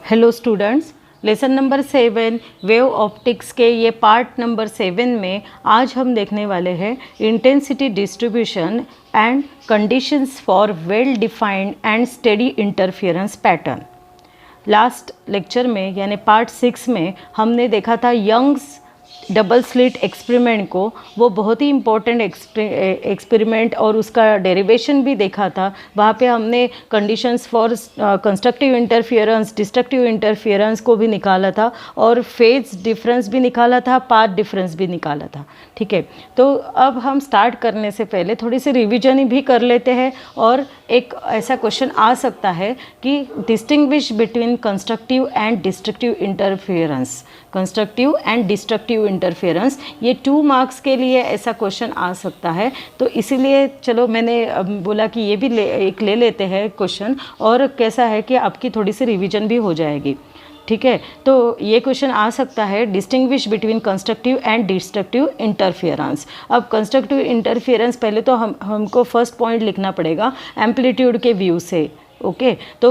Hello students, lesson number 7 wave optics के ये part number 7 में आज हम देखने वाले हैं intensity distribution and conditions for well defined and steady interference pattern. Last lecture में यानी पार्ट 6 में हमने देखा था यंग्स डबल स्लिट एक्सपेरिमेंट को, वो बहुत ही इम्पोर्टेंट एक्सपेरिमेंट और उसका डेरिवेशन भी देखा था। वहाँ पे हमने conditions for constructive interference, destructive interference को भी निकाला था और फेज डिफरेंस भी निकाला था, पाथ डिफरेंस भी निकाला था। ठीक है, तो अब हम स्टार्ट करने से पहले थोड़ी सी रिविजन भी कर लेते हैं। और एक ऐसा क्वेश्चन आ सकता है कि distinguish between constructive and destructive interference, constructive and destructive interference, ये 2 मार्क्स के लिए ऐसा क्वेश्चन आ सकता है। तो इसीलिए चलो मैंने बोला कि ये भी ले लेते हैं क्वेश्चन, और कैसा है कि आपकी थोड़ी सी रिवीजन भी हो जाएगी। ठीक है, तो ये क्वेश्चन आ सकता है distinguish between constructive and destructive interference. अब कंस्ट्रक्टिव इंटरफेरेंस पहले तो हमको फर्स्ट पॉइंट लिखना पड़ेगा एम्पलीट्यूड के व्यू से। ओके, तो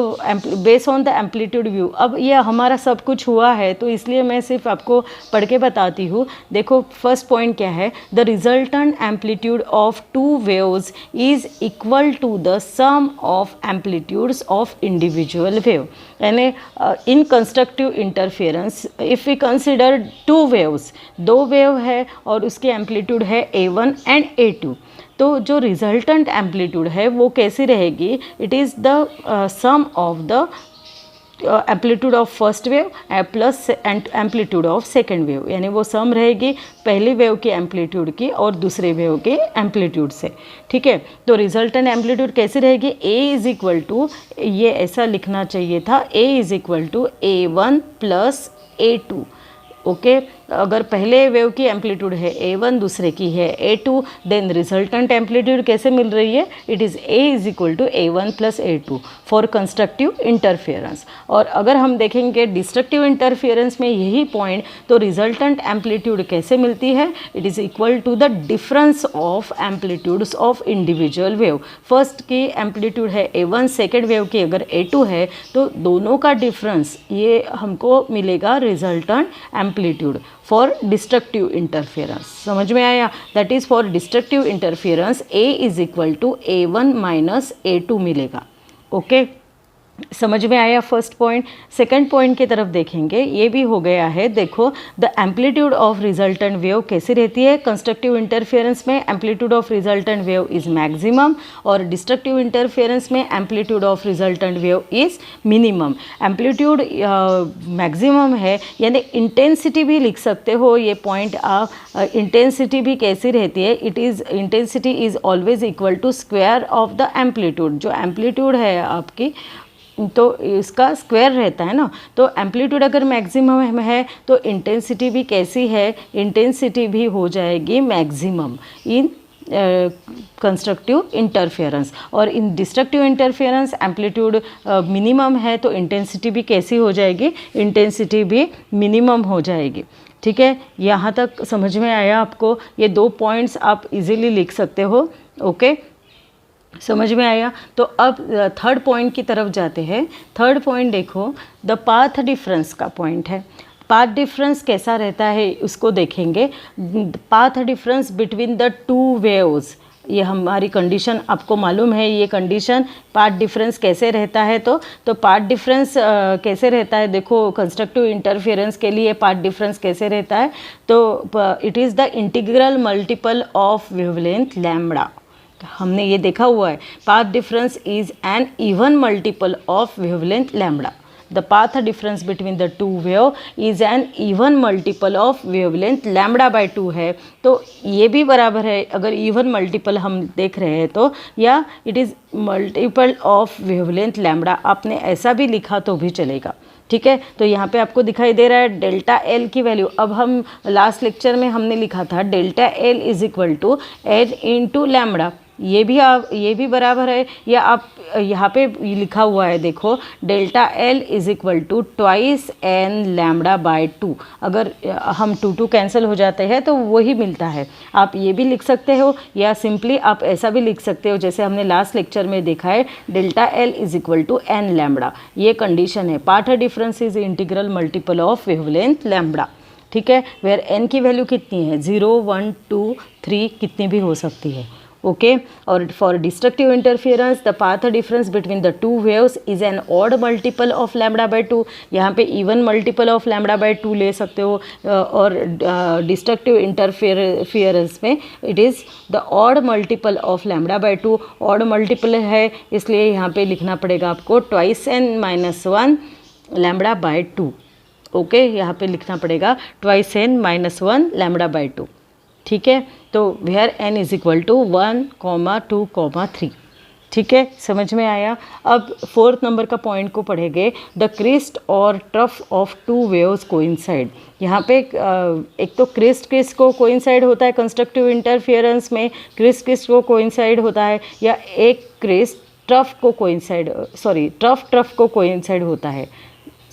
base on the amplitude view. अब ये हमारा सब कुछ हुआ है तो इसलिए मैं सिर्फ आपको पढ़ के बताती हूँ। देखो फर्स्ट पॉइंट क्या है, the resultant amplitude of 2 waves is equal to the sum of amplitudes of individual wave. यानी in constructive interference if we consider 2 waves, 2 wave है और उसकी एम्पलीट्यूड है A1 एंड A2, तो जो रिजल्टेंट एम्पलीट्यूड है वो कैसी रहेगी, it is the sum of the amplitude of first wave plus amplitude of second wave. यानी वो सम रहेगी पहली वेव की एम्पलीट्यूड की और दूसरे वेव के एम्पलीट्यूड से। ठीक है, तो रिजल्टेंट एम्पलीट्यूड कैसी रहेगी, A इज़ इक्वल टू, ये ऐसा लिखना चाहिए था, A is equal to A1 plus A2। Okay, अगर पहले वेव की एम्पलीट्यूड है A1, दूसरे की है A2, देन रिजल्टेंट एम्पलीट्यूड कैसे मिल रही है, it is A is equal to A1 plus A2 for constructive interference. और अगर हम देखेंगे डिस्ट्रक्टिव इंटरफेरेंस में यही पॉइंट, तो रिजल्टेंट एम्पलीट्यूड कैसे मिलती है, it is equal to the difference of amplitudes of individual wave. First की एम्पलीट्यूड है A1, सेकेंड वेव की अगर A2 है, तो दोनों का डिफरेंस ये हमको मिलेगा resultant amplitude for destructive interference. समझ में आया, that is for destructive interference A is equal to A1 minus A2 मिलेगा। ओके, समझ में आया फर्स्ट पॉइंट। सेकंड पॉइंट की तरफ देखेंगे, ये भी हो गया है। देखो the amplitude of resultant wave कैसी रहती है, कंस्ट्रक्टिव इंटरफेरेंस में amplitude of resultant wave is maximum और डिस्ट्रक्टिव इंटरफेरेंस में amplitude of resultant wave is minimum. Amplitude maximum है यानी इंटेंसिटी भी लिख सकते हो, ये पॉइंट आप इंटेंसिटी भी कैसी रहती है, it is intensity is always equal to square of the amplitude. जो एम्पलीट्यूड है आपकी तो इसका स्क्वायर रहता है ना, तो एम्पलीट्यूड अगर मैक्सिमम है तो इंटेंसिटी भी कैसी है, इंटेंसिटी भी हो जाएगी मैक्सिमम इन कंस्ट्रक्टिव इंटरफेरेंस। और इन डिस्ट्रक्टिव इंटरफेरेंस एम्पलीट्यूड मिनिमम है तो इंटेंसिटी भी कैसी हो जाएगी, इंटेंसिटी भी मिनिमम हो जाएगी। ठीक है, यहाँ तक समझ में आया आपको, ये 2 पॉइंट्स आप इजीली लिख सकते हो। ओके, समझ में आया। तो अब थर्ड पॉइंट की तरफ जाते हैं। थर्ड पॉइंट देखो, द पाथ डिफरेंस का पॉइंट है। पाथ डिफरेंस कैसा रहता है उसको देखेंगे। Path difference between the 2 waves, ये हमारी कंडीशन आपको मालूम है। ये कंडीशन पाथ डिफरेंस कैसे रहता है, तो पाथ डिफरेंस कैसे रहता है, देखो कंस्ट्रक्टिव इंटरफेरेंस के लिए पाथ डिफरेंस कैसे रहता है, तो it is the integral multiple of wavelength lambda. हमने ये देखा हुआ है, path difference is an even multiple of wavelength lambda. The path difference between the 2 wave is an even multiple of wavelength lambda by 2 है। तो ये भी बराबर है, अगर इवन मल्टीपल हम देख रहे हैं तो, या it is multiple of wavelength lambda, आपने ऐसा भी लिखा तो भी चलेगा। ठीक है, तो यहाँ पे आपको दिखाई दे रहा है डेल्टा एल की वैल्यू। अब हम लास्ट लेक्चर में हमने लिखा था delta L is equal to N into lambda, ये भी बराबर है, या आप यहाँ पे लिखा हुआ है देखो delta L is equal to twice N lambda by 2। अगर हम 2 कैंसिल हो जाते हैं तो वही मिलता है। आप ये भी लिख सकते हो, या सिंपली आप ऐसा भी लिख सकते हो जैसे हमने लास्ट लेक्चर में देखा है, delta L is equal to N lambda. ये कंडीशन है, path difference is integral multiple of wavelength lambda. ठीक है, वेयर एन की वैल्यू कितनी है, 0 1 2 3 कितनी भी हो सकती है। ओके, और for destructive interference the path difference between the two waves is an odd multiple of lambda by 2। यहाँ पे even multiple of lambda by 2 ले सकते हो, और डिस्ट्रक्टिव इंटरफियरेंस में it is the odd multiple of lambda by 2। Odd multiple है इसलिए यहाँ पे लिखना पड़ेगा आपको twice n minus 1 lambda by 2। Okay, यहाँ पे लिखना पड़ेगा twice n minus 1 lambda by 2। ठीक है, तो where n is equal to 1, 2, 3। ठीक है, समझ में आया। अब 4th नंबर का पॉइंट को पढ़ेंगे, द क्रिस्ट और trough of two waves coincide. यहाँ पे एक तो क्रिस्ट को कोइंसाइड होता है कंस्ट्रक्टिव इंटरफियरेंस में, क्रिस्ट को कोइंसाइड होता है, या एक क्रिस्ट ट्रफ को कोइंसाइड होता है।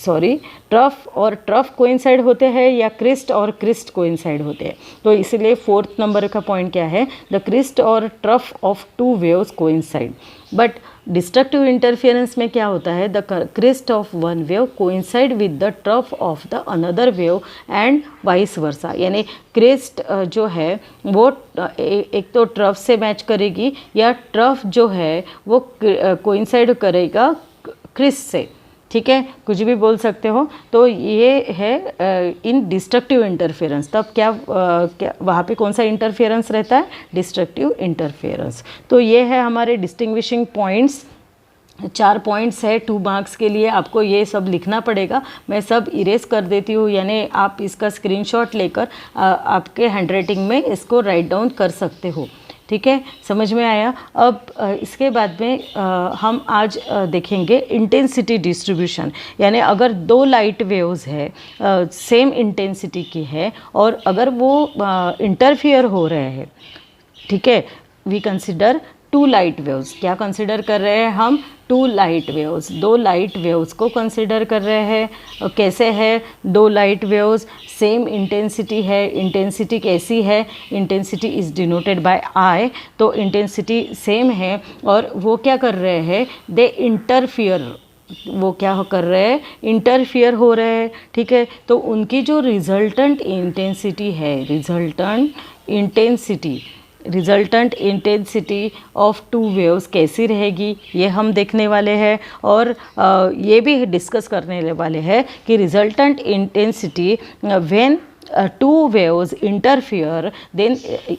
ट्रफ और ट्रफ कोइंसाइड होते हैं, या क्रिस्ट और क्रिस्ट कोइंसाइड होते हैं। तो इसलिए 4th नंबर का पॉइंट क्या है, द क्रिस्ट और trough of two waves coincide. But destructive interference में क्या होता है, the crest of one wave coincide with the trough of the another wave and vice versa. यानी क्रिस्ट जो है वो एक तो ट्रफ से मैच करेगी, या ट्रफ जो है वो कोइंसाइड करेगा क्रिस्ट से। ठीक है, कुछ भी बोल सकते हो। तो ये है इन डिस्ट्रक्टिव इंटरफेरेंस। तब क्या वहाँ पे कौन सा इंटरफेरेंस रहता है, डिस्ट्रक्टिव इंटरफेरेंस। तो ये है हमारे डिस्टिंग्विशिंग पॉइंट्स। 4 पॉइंट्स है 2 मार्क्स के लिए, आपको ये सब लिखना पड़ेगा। मैं सब इरेज कर देती हूँ, यानी आप इसका स्क्रीनशॉट लेकर आपके हैंडराइटिंग में इसको राइट डाउन कर सकते हो। ठीक है, समझ में आया। अब इसके बाद में हम आज देखेंगे इंटेंसिटी डिस्ट्रीब्यूशन। यानी अगर 2 लाइट वेव्स है, सेम इंटेंसिटी की है, और अगर वो इंटरफियर हो रहे हैं, ठीक है, वी कंसिडर 2 लाइट वेव्स। क्या कंसिडर कर रहे हैं हम, 2 लाइट वेव्स, 2 लाइट वेव्स को कंसिडर कर रहे हैं। कैसे है 2 लाइट वेव्स, सेम इंटेंसिटी है। इंटेंसिटी कैसी है, इंटेंसिटी इज़ डिनोटेड बाय आई। तो इंटेंसिटी सेम है, और वो क्या कर रहे हैं, दे इंटरफियर, वो क्या कर रहे हैं, इंटरफियर हो रहे हैं। ठीक है, तो उनकी जो रिजल्टेंट इंटेंसिटी है, रिजल्टेंट इंटेंसिटी ऑफ 2 वेव्स कैसी रहेगी, ये हम देखने वाले हैं। और ये भी डिस्कस करने वाले हैं कि resultant intensity when 2 waves interfere then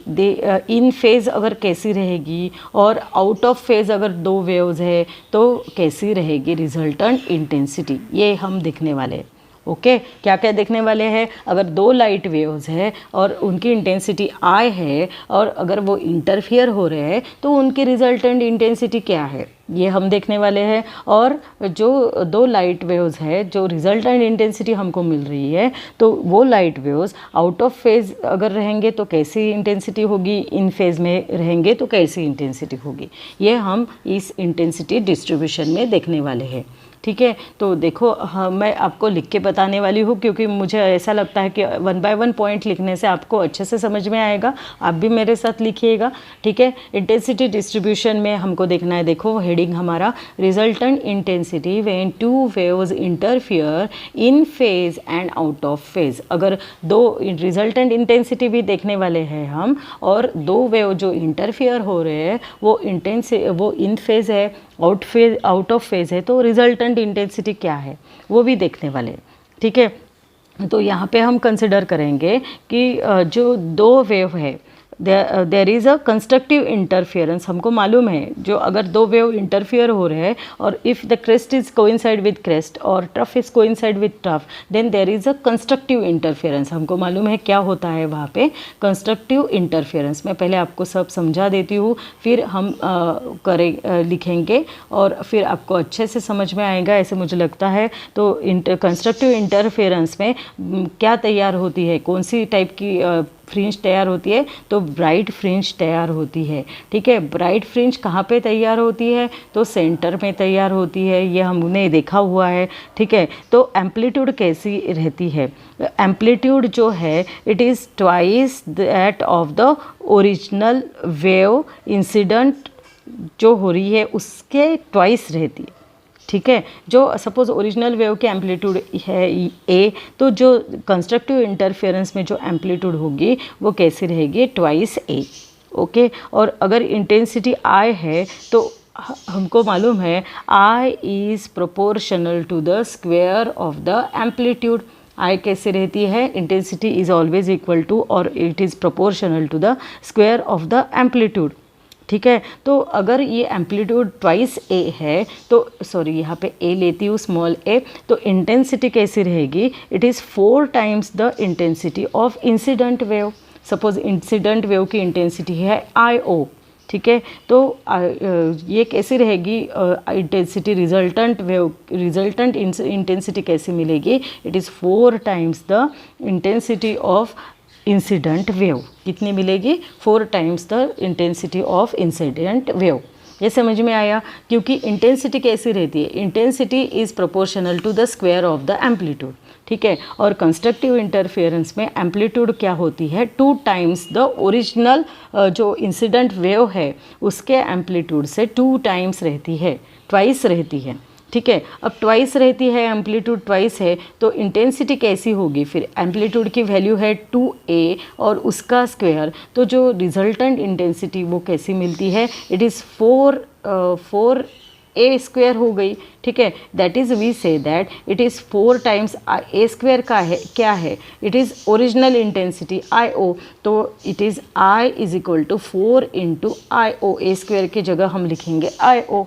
they in phase अगर कैसी रहेगी, और आउट ऑफ फेज अगर 2 वेव्स है तो कैसी रहेगी रिजल्टेंट इंटेंसिटी, ये हम देखने वाले हैं। ओके, क्या क्या देखने वाले हैं, अगर 2 लाइट वेव्स है और उनकी इंटेंसिटी आई है, और अगर वो इंटरफियर हो रहे हैं तो उनकी रिजल्टेंट इंटेंसिटी क्या है, ये हम देखने वाले हैं। और जो 2 लाइट वेव्स है, जो रिजल्टेंट इंटेंसिटी हमको मिल रही है, तो वो light waves out of phase अगर रहेंगे तो कैसी इंटेंसिटी होगी, इन फेज में रहेंगे तो कैसी इंटेंसिटी होगी, ये हम इस इंटेंसिटी डिस्ट्रीब्यूशन में देखने वाले हैं। ठीक है, तो देखो हाँ, मैं आपको लिख के बताने वाली हूँ, क्योंकि मुझे ऐसा लगता है कि 1 बाय 1 पॉइंट लिखने से आपको अच्छे से समझ में आएगा। आप भी मेरे साथ लिखिएगा। ठीक है, इंटेंसिटी डिस्ट्रीब्यूशन में हमको देखना है, देखो हेडिंग हमारा resultant intensity when 2 waves interfere in phase and out of phase. अगर 2 रिजल्टेंट इंटेंसिटी भी देखने वाले हैं हम, और 2 वेव जो इंटरफियर हो रहे हैं वो इन फेज है, आउट ऑफ फेज है, तो रिजल्टेंट इंटेंसिटी क्या है वो भी देखने वाले। ठीक है, तो यहाँ पे हम कंसिडर करेंगे कि जो 2 वेव है, there is a constructive interference. हमको मालूम है, जो अगर 2 वेव इंटरफियर हो रहे हैं, और if the crest is coincide with crest और trough is coincide with trough, then there is a constructive interference. हमको मालूम है क्या होता है वहाँ पे कंस्ट्रक्टिव इंटरफियरेंस। मैं पहले आपको सब समझा देती हूँ, फिर हम लिखेंगे, और फिर आपको अच्छे से समझ में आएगा ऐसे मुझे लगता है। तो कंस्ट्रक्टिव इंटरफियरेंस में क्या तैयार होती है, कौन सी टाइप की फ्रिंज तैयार होती है, तो ब्राइट फ्रिंज तैयार होती है। ठीक है, ब्राइट फ्रिंज कहाँ पे तैयार होती है, तो सेंटर में तैयार होती है, ये हमने देखा हुआ है। ठीक है, तो एम्पलीट्यूड कैसी रहती है, एम्पलीट्यूड जो है it is twice that of the original wave incident जो हो रही है उसके ट्वाइस रहती है। ठीक है, जो सपोज ओरिजिनल वेव की एम्पलीट्यूड है ए, तो जो कंस्ट्रक्टिव इंटरफेरेंस में जो एम्पलीट्यूड होगी वो कैसी रहेगी, ट्वाइस ए। ओके, और अगर इंटेंसिटी आई है तो हमको मालूम है I is proportional to the square of the amplitude. I कैसे रहती है, intensity is always equal to और it is proportional to the square of the amplitude. ठीक है, तो अगर ये एम्पलीट्यूड ट्वाइस ए है तो सॉरी यहाँ पे ए लेती हूँ स्मॉल ए, तो इंटेंसिटी कैसी रहेगी, it is 4 times the intensity of incident wave. Suppose incident wave की इंटेंसिटी है आई ओ। ठीक है, तो ये कैसी रहेगी इंटेंसिटी, रिजल्टेंट इंटेंसिटी कैसी मिलेगी, it is 4 times the intensity of incident wave. कितनी मिलेगी, 4 times the intensity of incident wave. ये समझ में आया, क्योंकि इंटेंसिटी कैसी रहती है, intensity is proportional to the square of the amplitude. ठीक है, और कंस्ट्रक्टिव इंटरफेरेंस में एम्पलीट्यूड क्या होती है, 2 टाइम्स द ओरिजिनल जो इंसिडेंट वेव है उसके एम्पलीट्यूड से 2 टाइम्स रहती है, ट्वाइस रहती है। ठीक है, अब ट्वाइस रहती है, एम्पलीट्यूड ट्वाइस है, तो इंटेंसिटी कैसी होगी, फिर एम्पलीट्यूड की वैल्यू है 2a और उसका स्क्वायर, तो जो रिजल्टेंट इंटेंसिटी वो कैसी मिलती है, इट इज़ 4 ए स्क्वायर हो गई। ठीक है, that is we say that it is 4 times A square का है क्या है, it is original intensity I O, तो it is I is equal to 4 into I O. A square की जगह हम लिखेंगे आई ओ,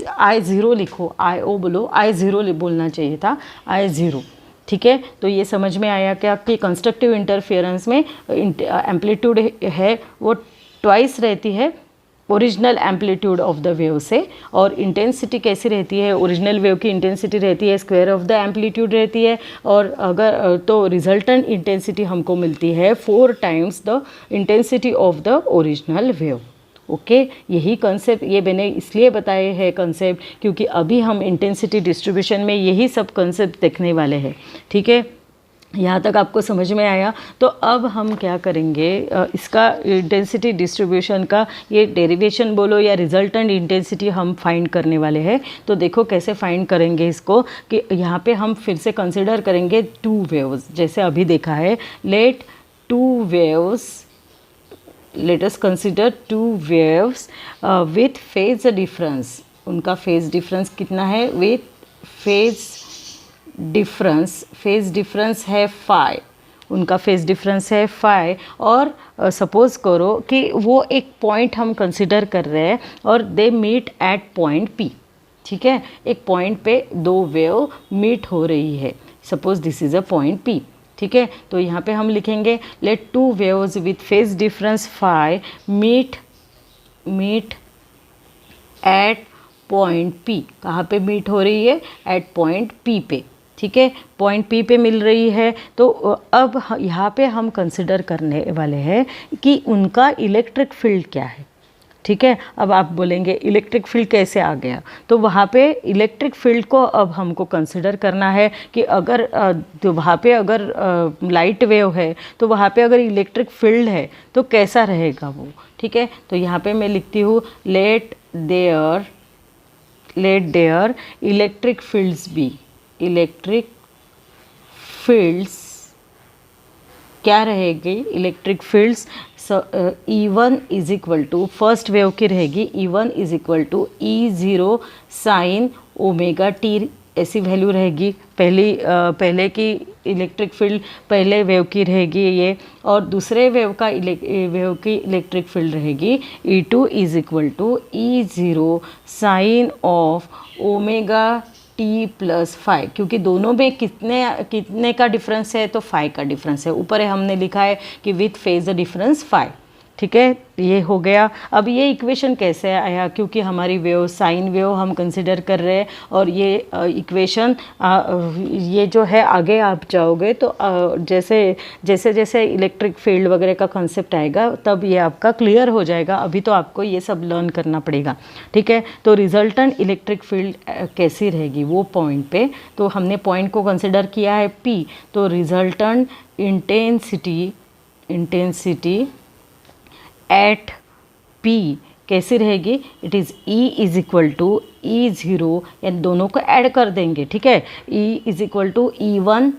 आई ज़ीरो लिखो, आई ओ बोलो, आई ज़ीरो बोलना चाहिए था, आई ज़ीरो। ठीक है, तो ये समझ में आया क्या कि कंस्ट्रक्टिव इंटरफेरेंस में एम्पलीट्यूड है वो ट्वाइस रहती है original amplitude of the wave से, और इंटेंसिटी कैसी रहती है, ओरिजिनल वेव की इंटेंसिटी रहती है स्क्वायर ऑफ द एम्पलीट्यूड रहती है, और अगर तो रिजल्टेंट इंटेंसिटी हमको मिलती है 4 times the intensity of the original wave. Okay, यही कंसेप्ट ये मैंने इसलिए बताए हैं कंसेप्ट क्योंकि अभी हम इंटेंसिटी डिस्ट्रीब्यूशन में यही सब कंसेप्ट देखने वाले हैं। ठीक है, यहाँ तक आपको समझ में आया। तो अब हम क्या करेंगे, इसका इंटेंसिटी डिस्ट्रीब्यूशन का ये डेरिवेशन बोलो या रिजल्टेंट इंटेंसिटी हम फाइंड करने वाले हैं। तो देखो कैसे फाइंड करेंगे इसको, कि यहाँ पे हम फिर से कंसिडर करेंगे 2 वेव्स, जैसे अभी देखा है। Let us consider 2 waves with phase difference। उनका फेज डिफरेंस कितना है, विथ फेज डिफरेंस है फाई, उनका फेज डिफरेंस है फाई। और सपोज करो कि वो एक पॉइंट हम कंसिडर कर रहे हैं और they meet at point P. ठीक है, एक पॉइंट पे 2 वेव मीट हो रही है, suppose this is a point P. ठीक है, तो यहाँ पे हम लिखेंगे let 2 waves with phase difference phi meet at point P. कहाँ पे मीट हो रही है, एट पॉइंट पी पे। ठीक है, पॉइंट पी पे मिल रही है। तो अब यहाँ पे हम कंसिडर करने वाले हैं कि उनका इलेक्ट्रिक फील्ड क्या है। ठीक है, अब आप बोलेंगे इलेक्ट्रिक फील्ड कैसे आ गया, तो वहाँ पे इलेक्ट्रिक फील्ड को अब हमको कंसिडर करना है कि अगर तो वहाँ पे अगर लाइट वेव है तो वहाँ पे अगर इलेक्ट्रिक फील्ड है तो कैसा रहेगा वो। ठीक है, तो यहाँ पे मैं लिखती हूँ let their electric fields be. Electric fields क्या रहेगी, electric fields E1 is equal to, first wave की रहेगी E1 is equal to E0 sine omega t, ऐसी वैल्यू रहेगी। पहले की इलेक्ट्रिक फील्ड पहले वेव की रहेगी ये, और दूसरे वेव की इलेक्ट्रिक फील्ड रहेगी E2 is equal to E0 sine of omega T plus phi, क्योंकि दोनों में कितने का डिफरेंस है, तो फाई का डिफरेंस है। ऊपर हमने लिखा है कि विथ फेज डिफरेंस फाई। ठीक है, ये हो गया। अब ये इक्वेशन कैसे आया, क्योंकि हमारी वेव साइन वेव हम कंसिडर कर रहे हैं, और ये इक्वेशन ये जो है आगे आप जाओगे तो जैसे जैसे जैसे इलेक्ट्रिक फील्ड वगैरह का कंसेप्ट आएगा तब ये आपका क्लियर हो जाएगा। अभी तो आपको ये सब लर्न करना पड़ेगा, ठीक है। तो रिजल्टेंट इलेक्ट्रिक फील्ड कैसी रहेगी वो पॉइंट पे, तो हमने पॉइंट को कंसिडर किया है P, तो रिजल्टेंट इंटेंसिटी एट P कैसी रहेगी, it is E is equal to E0, या दोनों को ऐड कर देंगे, ठीक है। E is equal to E1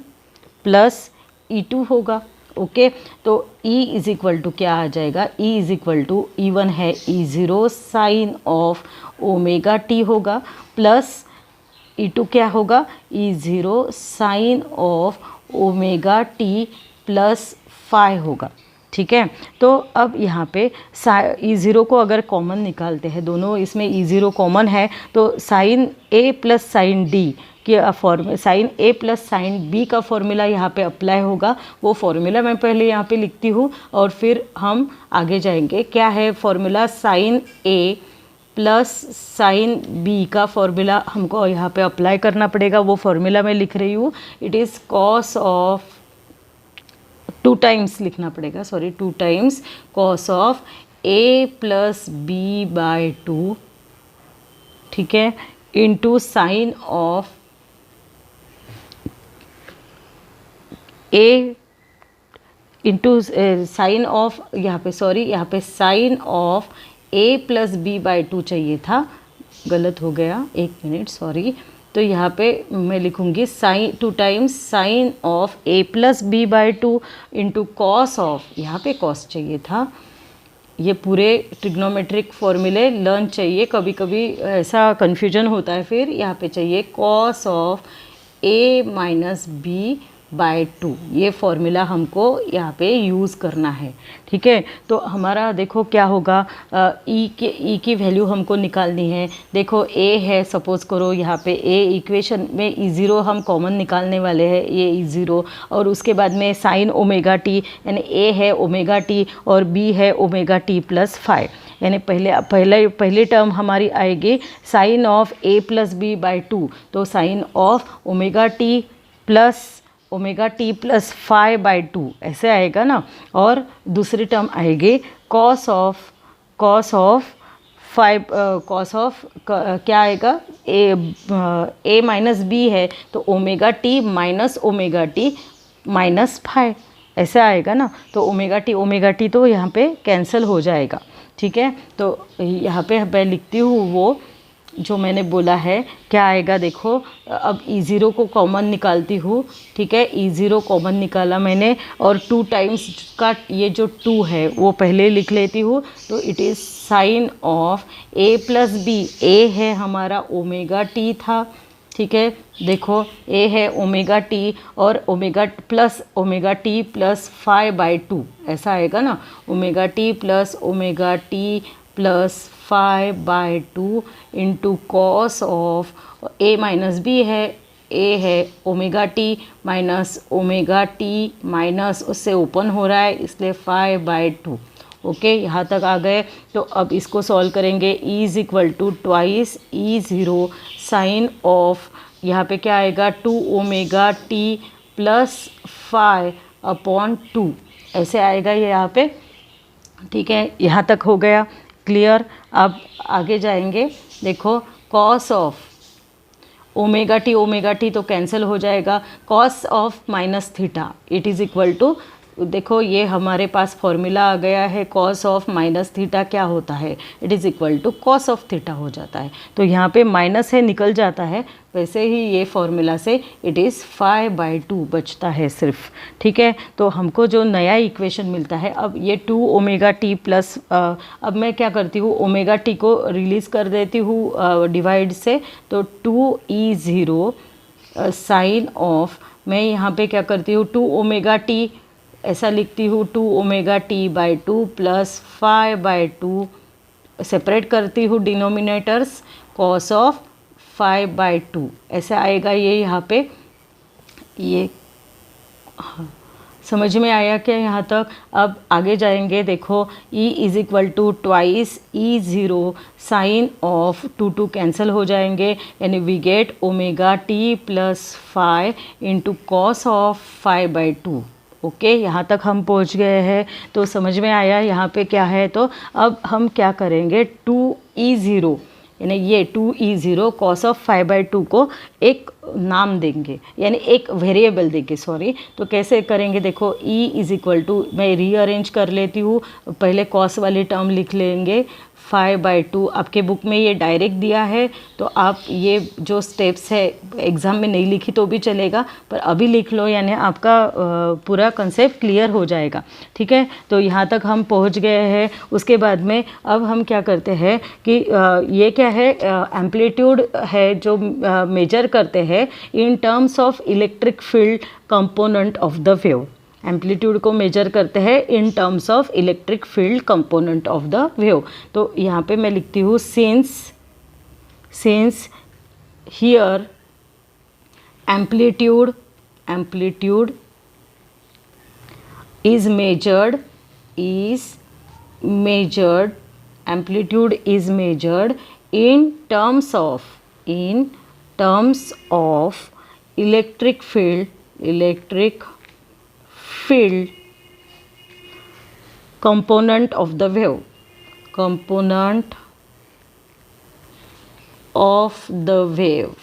plus E2 होगा, ओके। तो E इज इक्वल टू क्या आ जाएगा, E is equal to E1 है E0 sine of omega t होगा, प्लस E2 क्या होगा, E0 sine of omega T plus phi होगा, ठीक है। तो अब यहाँ पे E0 को अगर कॉमन निकालते हैं, दोनों इसमें E0 कॉमन है, तो sine A plus sine D के sine A plus sine B का फॉर्मूला यहाँ पे अप्लाई होगा। वो फॉर्मूला मैं पहले यहाँ पे लिखती हूँ और फिर हम आगे जाएंगे। क्या है formula, sine A plus sine B का फॉर्मूला हमको यहाँ पे अप्लाई करना पड़ेगा। वो फॉर्मूला मैं लिख रही हूँ, it is cos of 2 times लिखना पड़ेगा, sorry 2 times cos of A plus B by 2, ठीक है, into sine of A into sine of, यहाँ पे सॉरी, यहाँ पे sine of A plus B by 2 चाहिए था, गलत हो गया, 1 मिनट सॉरी। तो यहाँ पे मैं लिखूँगी sine 2 times sine of A plus B by 2 into cos of, यहाँ पे कॉस चाहिए था। ये पूरे ट्रिग्नोमेट्रिक फॉर्मूले लर्न चाहिए, कभी कभी ऐसा कन्फ्यूजन होता है, फिर यहाँ पे चाहिए cos of A minus B by 2, ये फॉर्मूला हमको यहाँ पे यूज़ करना है, ठीक है। तो हमारा देखो क्या होगा, ई की वैल्यू हमको निकालनी है। देखो A है, सपोज़ करो यहाँ पे A इक्वेशन में E0 हम कॉमन निकालने वाले हैं, ये E0, और उसके बाद में साइन ओमेगा टी, यानी A है ओमेगा टी और B है ओमेगा टी प्लस फाई, यानी पहली टर्म हमारी आएगी sine of A plus B by 2, तो sine of omega T plus phi by 2 ऐसे आएगा ना। और दूसरी टर्म आएगी कॉस ऑफ क्या आएगा, A माइनस B है तो ओमेगा टी माइनस फाई ऐसे आएगा ना। तो ओमेगा टी तो यहाँ पे कैंसिल हो जाएगा, ठीक है। तो यहाँ पे मैं लिखती हूँ वो जो मैंने बोला है, क्या आएगा देखो। अब E0 को कॉमन निकालती हूँ, ठीक है, E0 कॉमन निकाला मैंने, और 2 टाइम्स का ये जो 2 है वो पहले लिख लेती हूँ। तो it is sine of A plus B, A है हमारा ओमेगा टी था, ठीक है। देखो A है ओमेगा टी और omega T plus phi by 2 ऐसा आएगा ना, omega T plus phi by 2 into cos of A minus B है, A है ओमेगा टी माइनस उससे ओपन हो रहा है इसलिए फाई बाय 2, ओके। यहाँ तक आ गए। तो अब इसको सॉल्व करेंगे, E is equal to twice E0 sine of, यहाँ पे क्या आएगा 2 omega T plus phi upon 2 ऐसे आएगा ये यहाँ पे, ठीक है। यहाँ तक हो गया क्लियर। अब आगे जाएंगे, देखो कॉस ऑफ ओमेगा टी तो कैंसिल हो जाएगा, cos of minus theta it is equal to, देखो ये हमारे पास फॉर्मूला आ गया है, कॉस ऑफ माइनस थीटा क्या होता है, it is equal to cos of theta हो जाता है। तो यहाँ पे माइनस है निकल जाता है, वैसे ही ये फॉर्मूला से इट इज़ फाई बाय 2 बचता है सिर्फ, ठीक है। तो हमको जो नया इक्वेशन मिलता है, अब ये 2 ओमेगा टी प्लस, अब मैं क्या करती हूँ, ओमेगा टी को रिलीज़ कर देती हूँ डिवाइड से, तो 2E0 साइन ऑफ, मैं यहाँ पे क्या करती हूँ 2 ओमेगा टी ऐसा लिखती हूँ, 2 omega t by 2 plus phi by 2, separate करती हूँ denominators, cos of phi by 2 ऐसे आएगा ये यहाँ पे, ये समझ में आया क्या यहाँ तक? अब आगे जाएंगे, देखो E is equal to twice E0 sine of 2 cancel हो जाएंगे, यानी we get omega T plus five into cos of 5/2। Okay, यहाँ तक हम पहुँच गए हैं। तो समझ में आया यहाँ पे क्या है? तो अब हम क्या करेंगे, 2E0 यानी ये 2E0 कॉस ऑफ 5/2 को एक नाम देंगे, यानी एक वेरिएबल देंगे, सॉरी। तो कैसे करेंगे, देखो E इज इक्वल टू, मैं रीअरेंज कर लेती हूँ, पहले कॉस वाली टर्म लिख लेंगे 5/2। आपके बुक में ये डायरेक्ट दिया है, तो आप ये जो स्टेप्स है एग्ज़ाम में नहीं लिखी तो भी चलेगा, पर अभी लिख लो, यानी आपका पूरा कंसेप्ट क्लियर हो जाएगा। ठीक है, तो यहाँ तक हम पहुँच गए हैं। उसके बाद में अब हम क्या करते हैं कि ये क्या है, एम्पलीट्यूड है जो मेजर करते हैं in terms of electric field component of the wave. Amplitude को मेजर करते हैं in terms of electric field component of the wave. तो यहाँ पे मैं लिखती हूँ since here amplitude is measured amplitude is measured in terms of electric field component of the wave।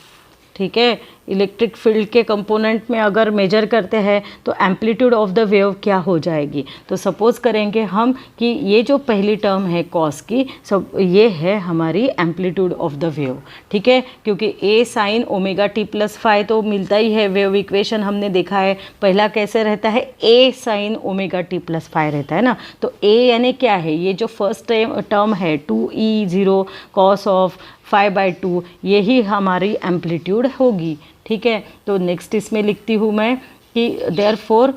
ठीक है, इलेक्ट्रिक फील्ड के कंपोनेंट में अगर मेजर करते हैं तो एम्पलीट्यूड ऑफ द वेव क्या हो जाएगी। तो सपोज करेंगे हम कि ये जो पहली टर्म है कॉस की, सब ये है हमारी एम्पलीट्यूड ऑफ द वेव। ठीक है, क्योंकि A sine omega T plus five तो मिलता ही है, वेव इक्वेशन हमने देखा है। पहला कैसे रहता है, A sine omega T plus five रहता है ना। तो ए यानी क्या है, ये जो फर्स्ट टर्म है 2E0 कॉस ऑफ 5/2, यही हमारी एम्पलीट्यूड होगी। ठीक है, तो नेक्स्ट इसमें लिखती हूँ मैं कि देयरफॉर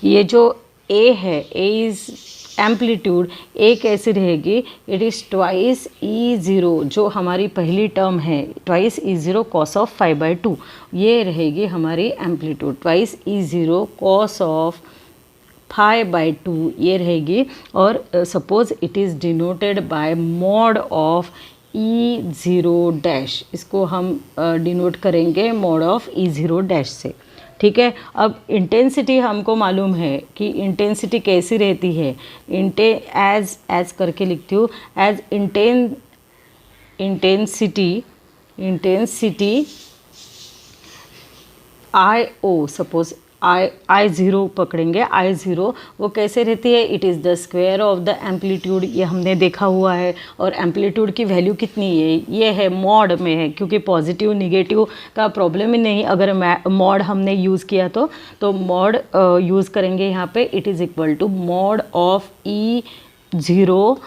ये जो ए है, ए इज एम्पलीट्यूड, ए कैसी रहेगी, इट इज़ ट्वाइस E0 जो हमारी पहली टर्म है, ट्वाइस E0 कॉस ऑफ 5/2, ये रहेगी हमारी amplitude. Twice E0 cos of 5/2 ये रहेगी। और suppose it is denoted by mod of E0 dash, इसको हम डिनोट करेंगे मॉड ऑफ E0 डैश से। ठीक है, अब इंटेंसिटी हमको मालूम है कि इंटेंसिटी कैसी रहती है, एज करके लिखती हूँ, as intensity I0, suppose I0 पकड़ेंगे, I0 वो कैसे रहती है, it is the square of the amplitude, ये हमने देखा हुआ है। और एम्पलीट्यूड की वैल्यू कितनी है, ये है मॉड में है, क्योंकि पॉजिटिव निगेटिव का प्रॉब्लम ही नहीं अगर मॉड हमने यूज़ किया तो मॉड यूज़ करेंगे यहाँ पे। It is equal to mod of E0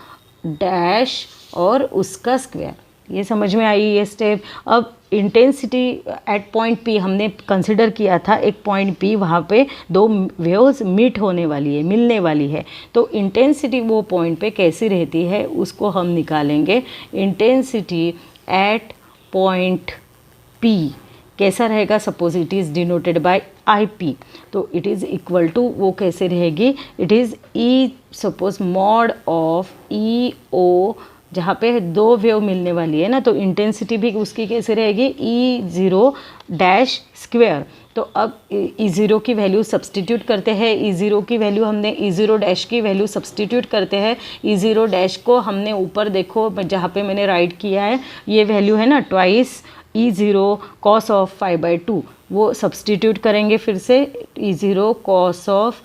dash और उसका स्क्वायर। ये समझ में आई ये स्टेप। अब इंटेंसिटी एट पॉइंट P हमने कंसिडर किया था, एक पॉइंट P, वहाँ पे दो वेव्स मीट होने वाली है, मिलने वाली है। तो इंटेंसिटी वो पॉइंट पे कैसी रहती है उसको हम निकालेंगे। इंटेंसिटी एट पॉइंट P कैसा रहेगा, suppose it is denoted by IP, तो इट इज़ इक्वल टू वो कैसे रहेगी, it is suppose mod of EO, जहाँ पे दो वेव मिलने वाली है ना, तो इंटेंसिटी भी उसकी कैसे रहेगी, E0 डैश स्क्वायर। तो अब E0 की वैल्यू सब्सटीट्यूट करते हैं, E0 की वैल्यू हमने E0 डैश की वैल्यू सब्सटीट्यूट करते हैं। E0 डैश को हमने ऊपर देखो जहाँ पे मैंने राइट किया है, ये वैल्यू है ना ट्वाइस E0 कॉस ऑफ 5/2, वो सब्सटीट्यूट करेंगे फिर से, E0 कॉस ऑफ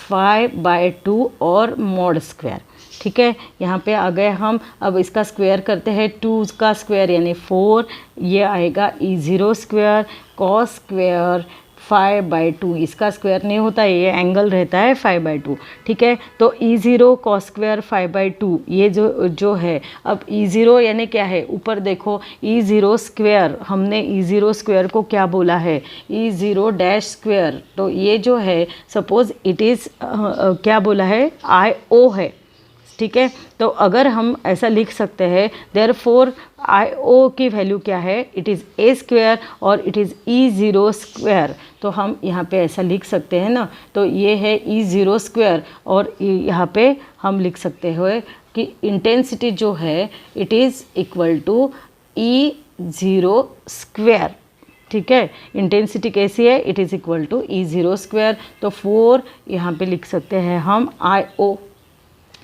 5/2 और मॉड स्क्वायर। ठीक है, यहाँ पे आ गए हम। अब इसका स्क्वायर करते हैं, 2 का स्क्वायर यानी 4, ये आएगा E0 स्क्वायर कॉस स्क्वायर 5/2, इसका स्क्वायर नहीं होता, ये एंगल रहता है 5/2। ठीक है, तो E0 कॉस स्क्वायर 5/2 ये जो है। अब E0 यानी क्या है, ऊपर देखो E0 स्क्वायर, हमने E0 स्क्वायर को क्या बोला है, E0 डैश स्क्वायर। तो ये जो है सपोज इट इज़ क्या बोला है, IO है। ठीक है। तो अगर हम ऐसा लिख सकते हैं देयरफॉर आई ओ की वैल्यू क्या है, इट इज़ ए स्क्वायर और it is E zero square. तो हम यहाँ पे ऐसा लिख सकते हैं ना, तो ये है ई ज़ीरो स्क्वायर और यहाँ पे हम लिख सकते हुए कि इंटेंसिटी जो है it is equal to E zero square. ठीक है, इंटेंसिटी कैसी है, it is equal to E zero square. तो 4 यहाँ पे लिख सकते हैं हम आई ओ।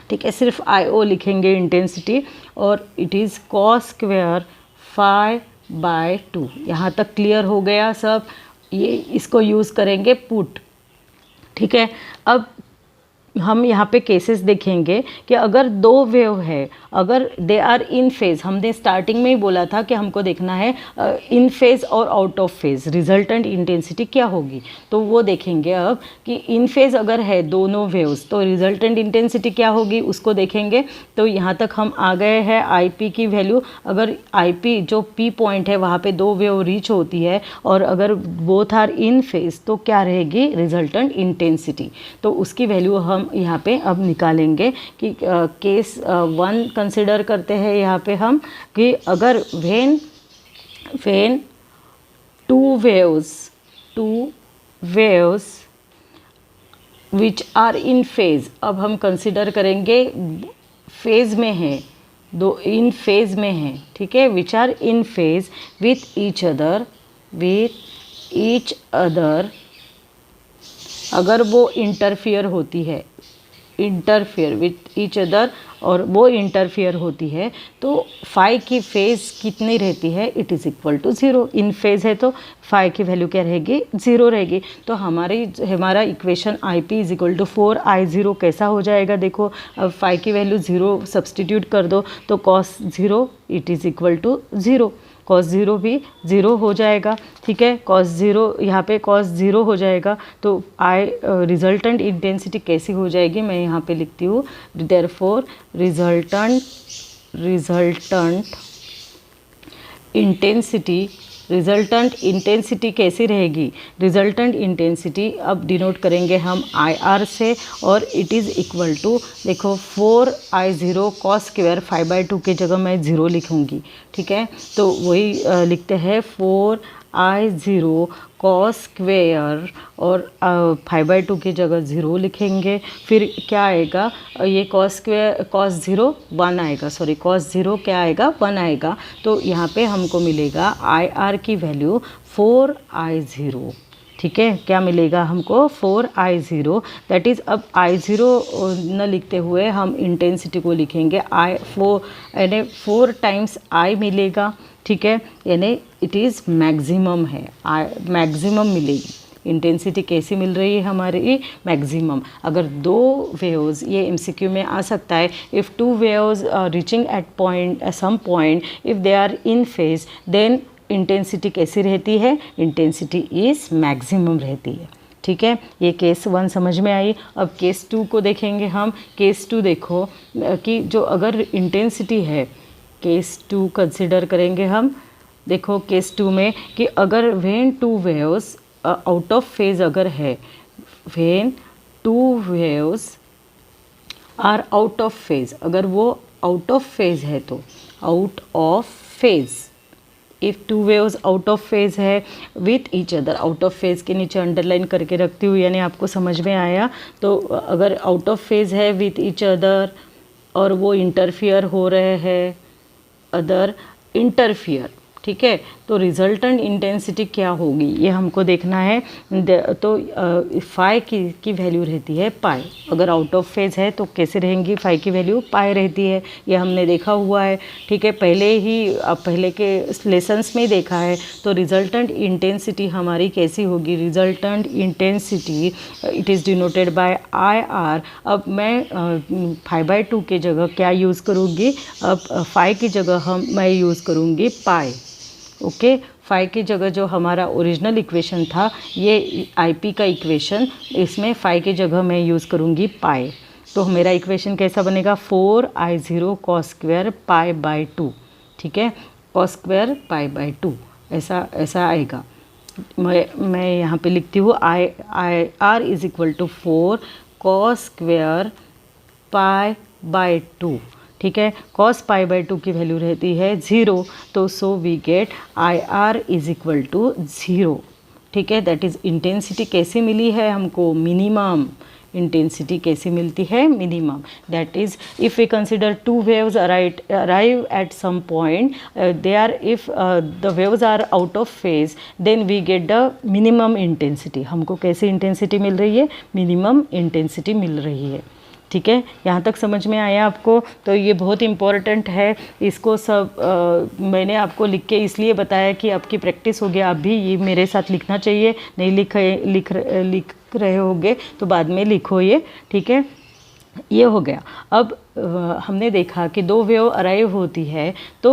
ठीक है, सिर्फ आई ओ लिखेंगे इंटेंसिटी और इट इज़ कॉस स्क्वायर 5/2। यहाँ तक क्लियर हो गया सब। ये इसको यूज़ करेंगे पुट। ठीक है, अब हम यहाँ पे केसेस देखेंगे कि अगर दो वेव है, अगर दे आर इन फेज, हमने स्टार्टिंग में ही बोला था कि हमको देखना है इन फेज और out of phase resultant intensity क्या होगी। तो वो देखेंगे अब कि इन फेज अगर है दोनों वेव्स तो रिजल्टेंट इंटेंसिटी क्या होगी उसको देखेंगे। तो यहाँ तक हम आ गए हैं आई पी की वैल्यू। अगर आई पी जो पी पॉइंट है वहाँ पे दो वेव रीच होती है और अगर बोथ आर इन फेज तो क्या रहेगी रिजल्टेंट इंटेंसिटी। तो उसकी वैल्यू हम यहाँ पे अब निकालेंगे कि केस 1 कंसिडर करते हैं यहाँ पे हम कि अगर when two waves which are in phase, अब हम कंसिडर करेंगे फेज में है, दो इन फेज में है। ठीक है, which are in phase with each other अगर वो इंटरफियर होती है, इंटरफियर विथ ईच अदर और वो इंटरफियर होती है तो फाई की फेज कितनी रहती है, it is equal to 0। In phase है तो फाई की वैल्यू क्या रहेगी, 0 रहेगी। तो हमारा equation I P is equal to 4I0 कैसा हो जाएगा, देखो अब फाई की वैल्यू 0 सब्सटीट्यूट कर दो तो cos 0 it is equal to 0, cos 0 भी 0 हो जाएगा। ठीक है, कॉस 0 यहाँ पे कॉस 0 हो जाएगा तो रिजल्टेंट इंटेंसिटी कैसी हो जाएगी, मैं यहाँ पे लिखती हूँ देयरफॉर रिजल्टेंट इंटेंसिटी कैसी रहेगी, रिजल्टेंट इंटेंसिटी अब डिनोट करेंगे हम आई आर से और इट इज़ इक्वल टू देखो 4I0 कॉस स्क्वायर 5/2 के जगह मैं 0 लिखूँगी। ठीक है, तो वही लिखते हैं 4I0 कॉस स्क्वेयर और 5/2 की जगह 0 लिखेंगे। फिर क्या आएगा, ये कॉस स्क्वेयर कॉस 0 1 आएगा, सॉरी कॉस 0 क्या आएगा 1 आएगा। तो यहाँ पे हमको मिलेगा आई आर की वैल्यू 4I0। ठीक है, क्या मिलेगा हमको 4I0। दैट इज़ अब I0 न लिखते हुए हम इंटेंसिटी को लिखेंगे यानी 4 टाइम्स I मिलेगा। ठीक है, यानी इट इज़ मैक्सिमम है, मैक्सिमम मिलेगी। इंटेंसिटी कैसी मिल रही है हमारी, मैक्सिमम। अगर दो वेव्स, ये एमसीक्यू में आ सकता है, if two waves reaching at some point if they are in phase then intensity कैसी रहती है, इंटेंसिटी इज़ मैक्सिमम रहती है। ठीक है, ये केस 1 समझ में आई। अब केस 2 को देखेंगे हम। केस 2 देखो कि जो अगर इंटेंसिटी है, केस 2 कंसिडर करेंगे हम। देखो केस 2 में कि अगर when two waves out of phase अगर है, when two waves are out of phase, अगर वो आउट ऑफ फेज है तो out of phase, if two waves out of phase है with each other, out of phase के नीचे underline करके रखती हूँ यानी आपको समझ में आया। तो अगर आउट ऑफ फेज है विथ ईच अदर और वो इंटरफियर हो रहे हैं, अदर इंटरफियर, ठीक है, तो रिजल्टेंट इंटेंसिटी क्या होगी ये हमको देखना है। तो फाई की वैल्यू रहती है पाई। अगर आउट ऑफ फेज है तो कैसे रहेंगी, फाई की वैल्यू पाई रहती है, ये हमने देखा हुआ है। ठीक है, पहले के लेसन्स में देखा है। तो रिजल्टेंट इंटेंसिटी हमारी कैसी होगी, resultant intensity it is denoted by I R. अब मैं 5/2 के जगह क्या यूज़ करूँगी, अब फाई की जगह मैं यूज़ करूँगी पाई। ओके, फाई की जगह जो हमारा ओरिजिनल इक्वेशन था ये आईपी का इक्वेशन, इसमें फाई की जगह मैं यूज़ करूँगी पाई। तो मेरा इक्वेशन कैसा बनेगा, 4I0 कॉस स्क्वायर पाई/2। ठीक है, कॉस स्क्वायर पाई/2 ऐसा आएगा। मैं यहाँ पे लिखती हूँ I R is equal to 4 cos square pi by 2, ठीक है। cos पाई बाय 2 की वैल्यू रहती है 0, तो so we get IR is equal to 0, ठीक है। दैट इज़ इंटेंसिटी कैसे मिली है हमको, मिनिमम। इंटेंसिटी कैसे मिलती है, minimum. That is if we consider two waves arrive at some point, they are if the waves are out of phase, then we get the minimum intensity. हमको कैसे intensity मिल रही है, मिनिमम इंटेंसिटी मिल रही है, ठीक है। यहाँ तक समझ में आया आपको? तो ये बहुत इम्पॉर्टेंट है, इसको सब मैंने आपको लिख के इसलिए बताया कि आपकी प्रैक्टिस हो गया। आप भी ये मेरे साथ लिखना चाहिए, नहीं लिख रहे होगे तो बाद में लिखो ये, ठीक है। ये हो गया। अब हमने देखा कि दो वेव अराइव होती है तो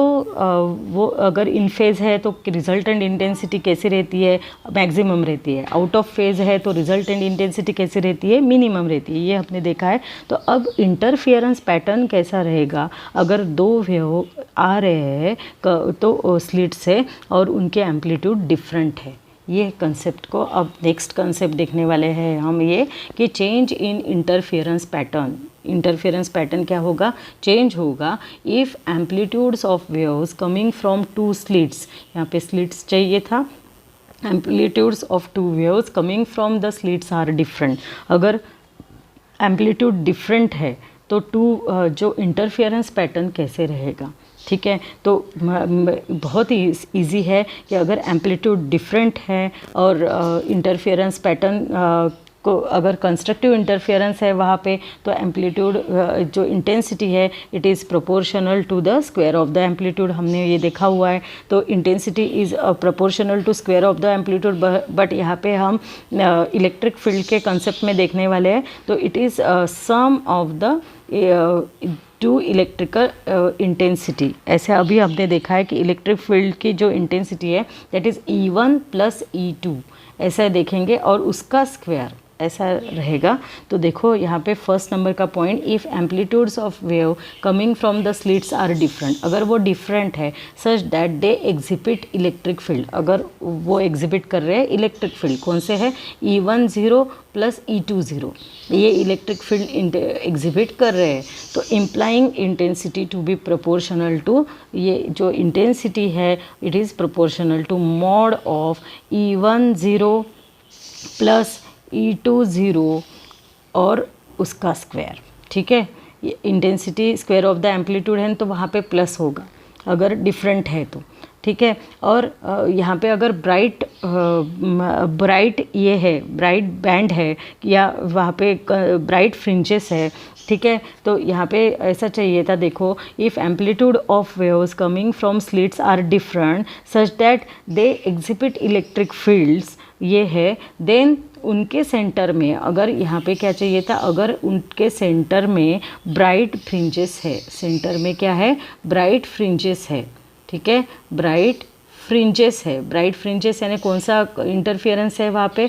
वो अगर इन फेज़ है तो रिजल्टेंट इंटेंसिटी कैसी रहती है, मैक्सिमम रहती है। आउट ऑफ फेज़ है तो रिजल्टेंट इंटेंसिटी कैसी रहती है, मिनिमम रहती है। ये हमने देखा है। तो अब इंटरफियरेंस पैटर्न कैसा रहेगा, अगर दो वेव आ रहे हैं तो स्लिट से और उनके एम्पलीट्यूड डिफरेंट है। ये कंसेप्ट को अब नेक्स्ट कंसेप्ट देखने वाले हैं हम, ये कि change in interference pattern. Interference pattern क्या होगा, चेंज होगा if amplitudes of waves coming from two slits, यहाँ पे स्लिट्स चाहिए था, amplitudes of two waves coming from the slits are different. अगर एम्पलीट्यूड डिफरेंट है तो जो इंटरफियरेंस पैटर्न कैसे रहेगा, ठीक है। तो बहुत ही ईजी है कि अगर एम्पलीट्यूड डिफरेंट है और इंटरफियरेंस पैटर्न को अगर कंस्ट्रक्टिव इंटरफियरेंस है वहाँ पे, तो एम्पलीट्यूड जो इंटेंसिटी है it is proportional to the square of the amplitude. हमने ये देखा हुआ है। तो intensity is proportional to square of the amplitude, but यहाँ पे हम इलेक्ट्रिक फील्ड के कंसेप्ट में देखने वाले हैं। तो it is sum of the two electrical intensity. ऐसे अभी हमने देखा है कि इलेक्ट्रिक फील्ड की जो इंटेंसिटी है that is E1 plus E2, ऐसा देखेंगे, और उसका स्क्वायर ऐसा रहेगा। तो देखो यहाँ पे फर्स्ट नंबर का point, if amplitudes of wave coming from the slits are different, अगर वो डिफरेंट है such that they exhibit electric field, अगर वो एग्जिबिट कर रहे हैं इलेक्ट्रिक फील्ड, कौन से है, E1 0 प्लस E2 0, ये इलेक्ट्रिक फील्ड एग्जिबिट कर रहे हैं, तो implying intensity to be proportional to, ये जो इंटेंसिटी है it is proportional to mod of E1 0 plus E2 0 और उसका स्क्वायर, ठीक है। ये intensity square of the amplitude है तो वहाँ पे प्लस होगा अगर डिफरेंट है तो, ठीक है। और यहाँ पे अगर ब्राइट ये है, ब्राइट बैंड है या वहाँ पे ब्राइट फ्रिंजेस है, ठीक है। तो यहाँ पे ऐसा चाहिए था, देखो, if amplitude of waves coming from slits are different such that they exhibit electric fields, ये है, देन उनके सेंटर में, अगर यहाँ पे क्या चाहिए था, अगर उनके सेंटर में ब्राइट फ्रिंजेस है, सेंटर में क्या है, ब्राइट फ्रिंजेस है, ठीक है, ब्राइट फ्रिंजेस है। ब्राइट फ्रिंजेस यानी कौन सा इंटरफियरेंस है वहाँ पे,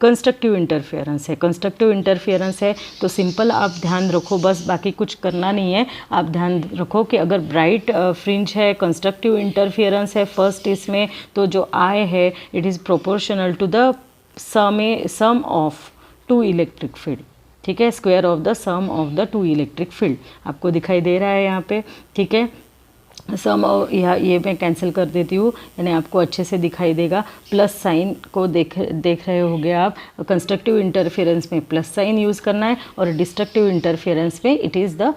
कंस्ट्रक्टिव इंटरफियरेंस है। कंस्ट्रक्टिव इंटरफियरेंस है तो सिंपल आप ध्यान रखो, बस बाकी कुछ करना नहीं है। आप ध्यान रखो कि अगर ब्राइट फ्रिंज है, कंस्ट्रक्टिव इंटरफियरेंस है फर्स्ट इसमें, तो जो आई है it is proportional to the sum of two electric field, ठीक है, square of the sum of the two electric field. आपको दिखाई दे रहा है यहाँ पे, ठीक है। सम ये मैं कैंसिल कर देती हूँ, यानी आपको अच्छे से दिखाई देगा। प्लस साइन को देख रहे होगे आप, कंस्ट्रक्टिव इंटरफेरेंस में प्लस साइन यूज़ करना है और डिस्ट्रक्टिव इंटरफेरेंस में it is the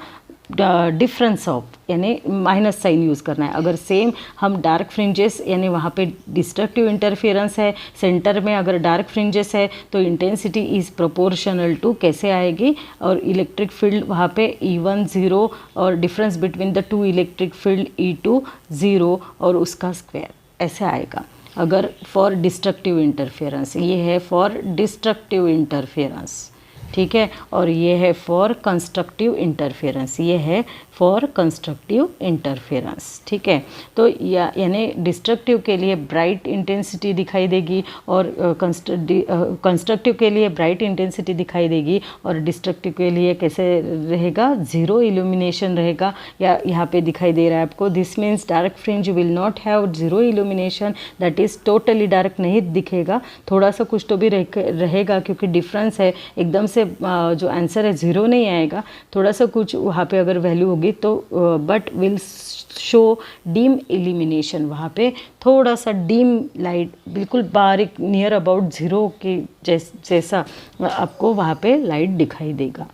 difference of, यानी माइनस साइन यूज़ करना है। अगर सेम हम डार्क फ्रिंजेस, यानी वहाँ पे डिस्ट्रक्टिव इंटरफेरेंस है, सेंटर में अगर डार्क फ्रिंजेस है तो इंटेंसिटी इज़ प्रोपोर्शनल टू कैसे आएगी, और इलेक्ट्रिक फील्ड वहाँ पे E1 0 और difference between the two electric field E2 0 और उसका स्क्वायर ऐसे आएगा। अगर फॉर डिस्ट्रक्टिव इंटरफेरेंस, ये है फॉर डिस्ट्रक्टिव इंटरफेरेंस, ठीक है, और ये है फॉर कंस्ट्रक्टिव इंटरफेरेंस, ये है फॉर कंस्ट्रक्टिव इंटरफेरेंस, ठीक है। तो यानी डिस्ट्रक्टिव के लिए ब्राइट इंटेंसिटी दिखाई देगी और कंस्ट्रक्टिव के लिए ब्राइट इंटेंसिटी दिखाई देगी, और डिस्ट्रक्टिव के लिए कैसे रहेगा, ज़ीरो इल्यूमिनेशन रहेगा। या यहाँ पे दिखाई दे रहा है आपको, this means dark fringe will not have zero illumination, that is totally dark नहीं दिखेगा, थोड़ा सा कुछ तो भी रहेगा, क्योंकि डिफरेंस है, एकदम से से जो आंसर है 0 नहीं आएगा, थोड़ा सा कुछ वहाँ पे अगर वैल्यू होगी तो but will show dim elimination, वहाँ पे थोड़ा सा डीम लाइट बिल्कुल बारीक नियर अबाउट 0 के जैसा आपको वहाँ पे लाइट दिखाई देगा।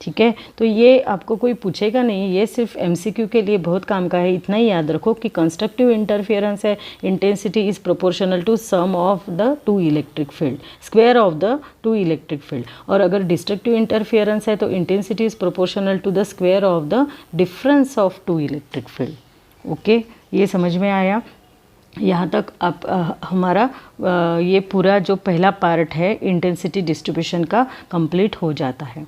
ठीक है, तो ये आपको कोई पूछेगा नहीं, ये सिर्फ एमसीक्यू के लिए बहुत काम का है। इतना ही याद रखो कि कंस्ट्रक्टिव इंटरफेरेंस है, intensity is proportional to sum of the two electric field, square of the two electric field. और अगर डिस्ट्रक्टिव इंटरफेरेंस है तो intensity is proportional to the square of the difference of two electric field. Okay, ये समझ में आया? यहाँ तक आप हमारा ये पूरा जो पहला पार्ट है इंटेंसिटी डिस्ट्रीब्यूशन का कंप्लीट हो जाता है।